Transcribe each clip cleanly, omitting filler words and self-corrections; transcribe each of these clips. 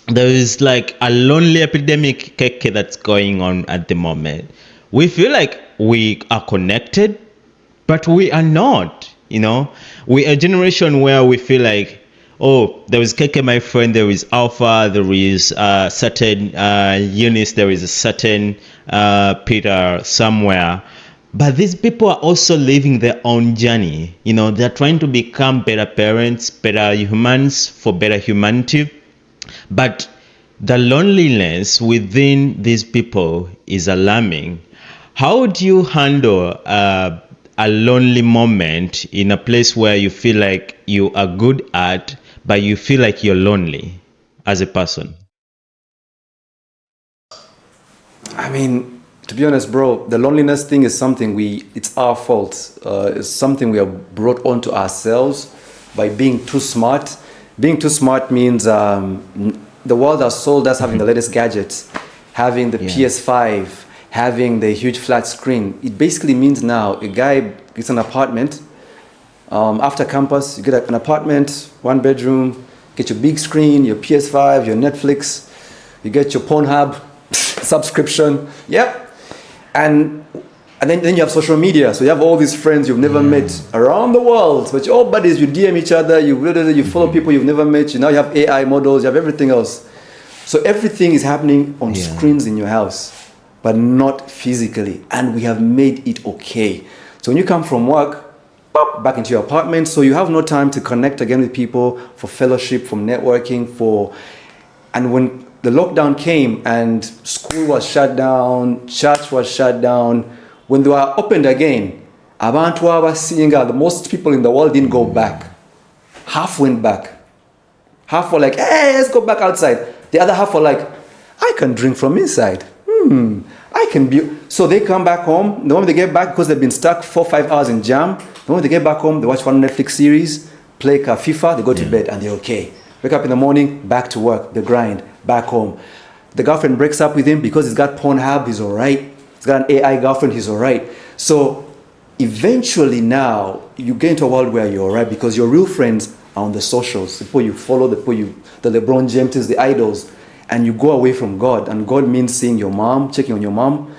there is like a lonely epidemic that's going on at the moment. We feel like we are connected, but we are not. We are a generation where we feel like, oh, there is Keke, my friend, there is Alpha, there is certain Eunice, there is a certain Peter somewhere. But these people are also living their own journey. They're trying to become better parents, better humans for better humanity. But the loneliness within these people is alarming. How do you handle a lonely moment in a place where you feel like you are good at, but you feel like you're lonely as a person? I mean, to be honest, bro, the loneliness thing is something it's our fault. It's something we have brought onto ourselves by being too smart. Being too smart means the world has sold us having the latest gadgets, having the PS5, having the huge flat screen. It basically means now a guy gets an apartment. After campus, you get an apartment, 1 bedroom, get your big screen, your PS5, your Netflix, you get your Pornhub subscription. Yep. And then you have social media. So you have all these friends you've never met around the world. But you're all buddies, you DM each other, you follow people you've never met. Now you have AI models, you have everything else. So everything is happening on screens in your house, but not physically. And we have made it okay. So when you come from work, back into your apartment, so you have no time to connect again with people for fellowship, for networking, and when the lockdown came and school was shut down, church was shut down, when they were opened again, abantu abasinga, the most people in the world didn't go back. Half went back. Half were like, hey, let's go back outside. The other half were like, I can drink from inside. I can be. So they come back home. The moment they get back, because they've been stuck 4-5 hours in jam, the moment they get back home, they watch one Netflix series, play FIFA, they go to bed and they're okay. Wake up in the morning, back to work, the grind, back home. The girlfriend breaks up with him because he's got Pornhub, he's all right. He's got an AI girlfriend, he's all right. So eventually now, you get into a world where you're all right because your real friends are on the socials. The people you follow, the LeBron Jameses, the idols, and you go away from God. And God means seeing your mom, checking on your mom,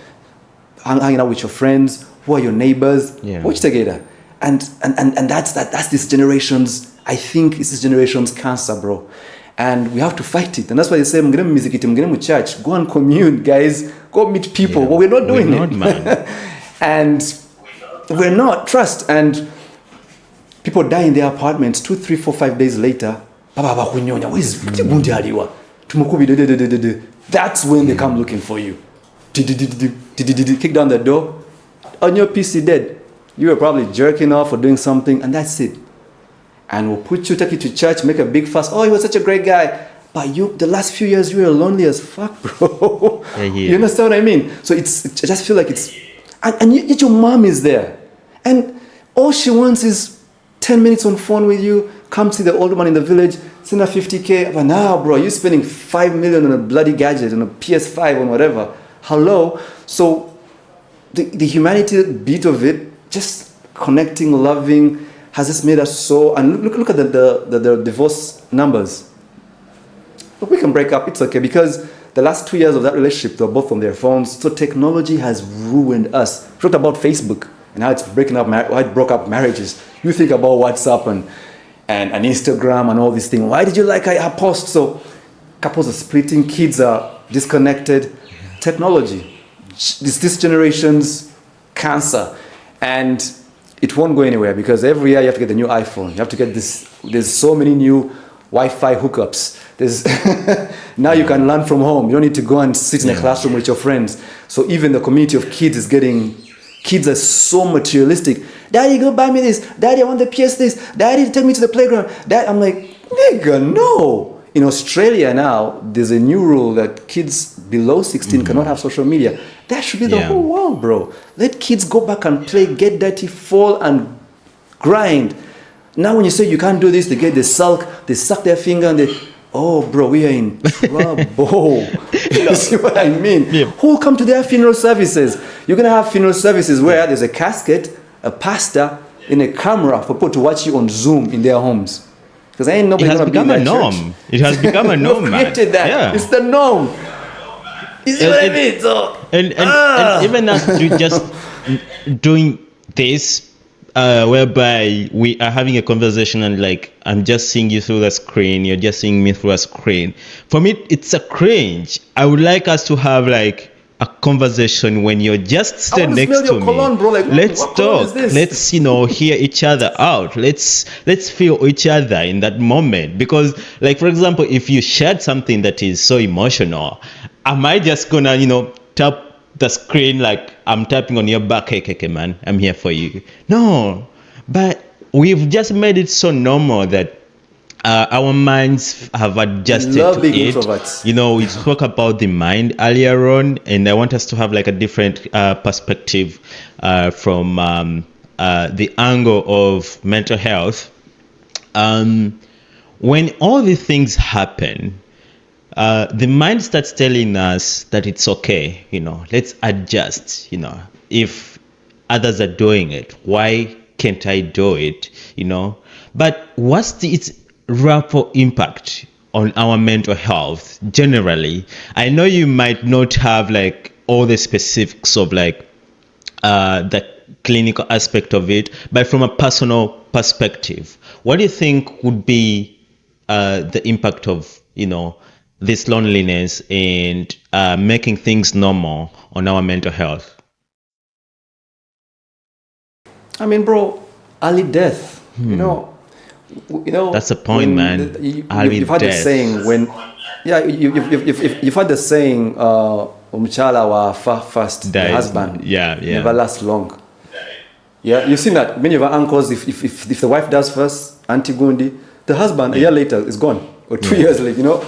hanging out with your friends, who are your neighbors, watch together. And that's this generation's, I think it's this generation's cancer, bro. And we have to fight it. And that's why they say, mgire church, go and commune, guys, go meet people. But we're not doing it. Man. And we're not, trust. And people die in their apartments 2, 3, 4, 5 days later. That's when they come looking for you. Kick down the door. On your PC dead. You were probably jerking off or doing something, and that's it. And we'll take you to church, make a big fuss. Oh, he was such a great guy. But the last few years, you were lonely as fuck, bro. You understand what I mean? So I just feel like it's... And yet your mom is there. And all she wants is 10 minutes on phone with you, come see the older man in the village, send her 50K. But now, bro, you're spending 5 million on a bloody gadget, on a PS5, on whatever. Hello? So the humanity bit of it, just connecting, loving, has just made us so... And look at the divorce numbers. Look, we can break up, it's okay, because the last 2 years of that relationship, they were both on their phones. So technology has ruined us. We talked about Facebook and how it's how it broke up marriages. You think about WhatsApp and Instagram and all these things. Why did you like our post? So couples are splitting, kids are disconnected. Technology, this generation's cancer. And it won't go anywhere because every year you have to get the new iPhone. You have to get this. There's so many new Wi-Fi hookups. Now you can learn from home. You don't need to go and sit in a classroom with your friends. So even the community of kids is getting... Kids are so materialistic. Daddy, go buy me this. Daddy, I want the PS this. Daddy, take me to the playground. Dad, I'm like, nigga, no. In Australia now, there's a new rule that kids below 16 cannot have social media. That should be the whole world, bro. Let kids go back and play, get dirty, fall and grind. Now when you say you can't do this, they sulk, they suck their finger and they... Oh, bro, we are in trouble. You see what I mean? Who will come to their funeral services? You're going to have funeral services where there's a casket, a pastor, and a camera for people to watch you on Zoom in their homes. Because ain't It nobody has gonna be in become a that norm. church. It has become a norm, We've man. created that. Yeah. It's the norm. You see And- what I and- mean? So, and even us just doing this, whereby we are having a conversation and like I'm just seeing you through the screen, you're just seeing me through a screen. For me, it's a cringe. I would like us to have like a conversation when you're just I sitting want to smell next to your me. cologne, bro. Like, Let's what cologne is talk. this? Let's hear each other out. Let's feel each other in that moment. Because like for example, if you shared something that is so emotional, am I just gonna tap the screen like I'm tapping on your back? Hey, man, I'm here for you. No, but we've just made it so normal that our minds have adjusted love to being it. introverts. We spoke about the mind earlier on, and I want us to have like a different perspective from the angle of mental health. When all these things happen, the mind starts telling us that it's okay, let's adjust, if others are doing it, why can't I do it, But what's its ripple impact on our mental health generally? I know you might not have like all the specifics of like the clinical aspect of it, but from a personal perspective, what do you think would be the impact of this loneliness and making things normal on our mental health? I mean, bro, early death. That's the point, when man. Early you've had the death. saying when, yeah, you've had the saying, umchala wa first, the Dies. husband, Yeah. never lasts long. Yeah, you've seen that many of our uncles, if the wife does first, Auntie Gundi, the husband a year later is gone, or 2 years later,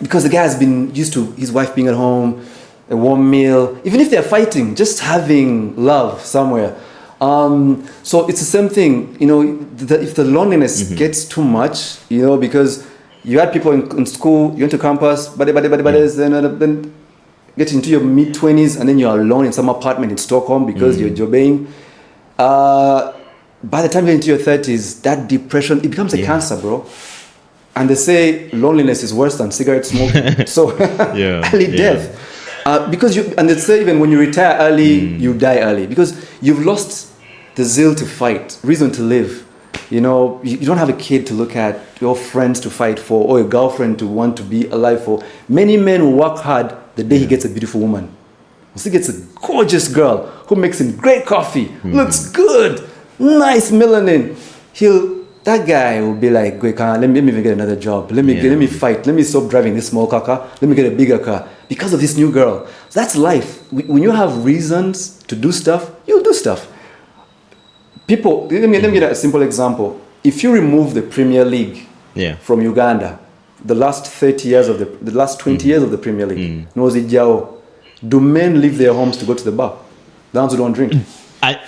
because the guy has been used to his wife being at home, a warm meal, even if they're fighting, just having love somewhere. So it's the same thing, if the loneliness gets too much, because you had people in school, you went to campus, then get into your mid-20s and then you're alone in some apartment in Stockholm because you're jobbing. By the time you're into your 30s, that depression, it becomes a cancer, bro. And they say loneliness is worse than cigarette smoking. So early death. Because and they say even when you retire early, you die early because you've lost the zeal to fight, reason to live. You don't have a kid to look at, your friends to fight for, or a girlfriend to want to be alive for. Many men will work hard the day he gets a beautiful woman. Once he gets a gorgeous girl who makes him great coffee, looks good, nice melanin, that guy will be like, let me even get another job. Let me fight. Let me stop driving this small car. Let me get a bigger car because of this new girl. So that's life. When you have reasons to do stuff, you'll do stuff. People, let me get a simple example. If you remove the Premier League from Uganda, the last 30 years of the last 20 years of the Premier League, do men leave their homes to go to the bar? The ones who don't drink. I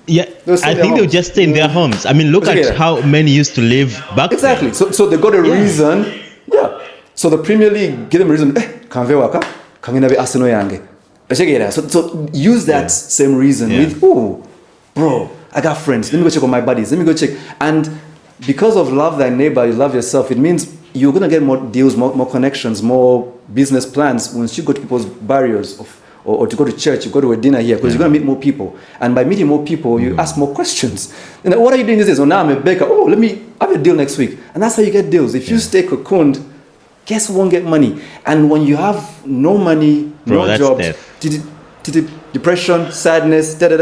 think they'll just stay in their homes. I mean, look at how many used to live back exactly. then. So they got a reason. Yeah. So the Premier League give them a reason. Kanve waka, kangina be Arsenal yange. So use that same reason with, bro, I got friends. Let me go check on my buddies. Let me go check. And because of love thy neighbor, you love yourself, it means you're going to get more deals, more connections, more business plans once you go to people's barriers or to go to church, you go to a dinner here because you're going to meet more people. And by meeting more people, you ask more questions. What are you doing these days? Oh, now I'm a baker. Oh, let me have a deal next week. And that's how you get deals. If you stay cocooned, guess who won't get money? And when you have no money, no jobs, depression, sadness, then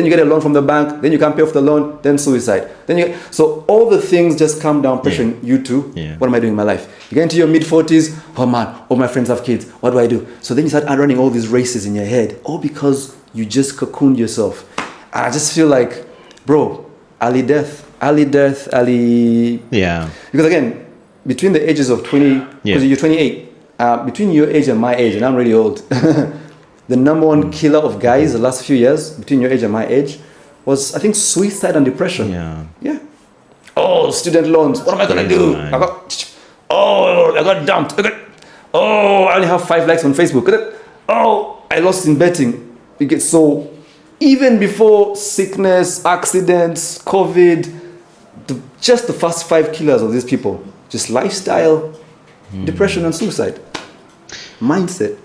you get a loan from the bank, then you can't pay off the loan, then suicide. So all the things just come down pressuring you to, what am I doing in my life? You get into your mid-40s, oh man, all my friends have kids, what do I do? So then you start running all these races in your head, all because you just cocooned yourself. And I just feel like, bro, early death. Yeah. Because again, between the ages of 20, because you're 28, between your age and my age, and I'm really old, the number one killer of guys the last few years, between your age and my age, was, I think, suicide and depression. Yeah. Oh, student loans. What am I going to do? I got dumped. I only have 5 likes on Facebook. Oh, I lost in betting. So even before sickness, accidents, COVID, just the first 5 killers of these people, just lifestyle, depression and suicide, mindset.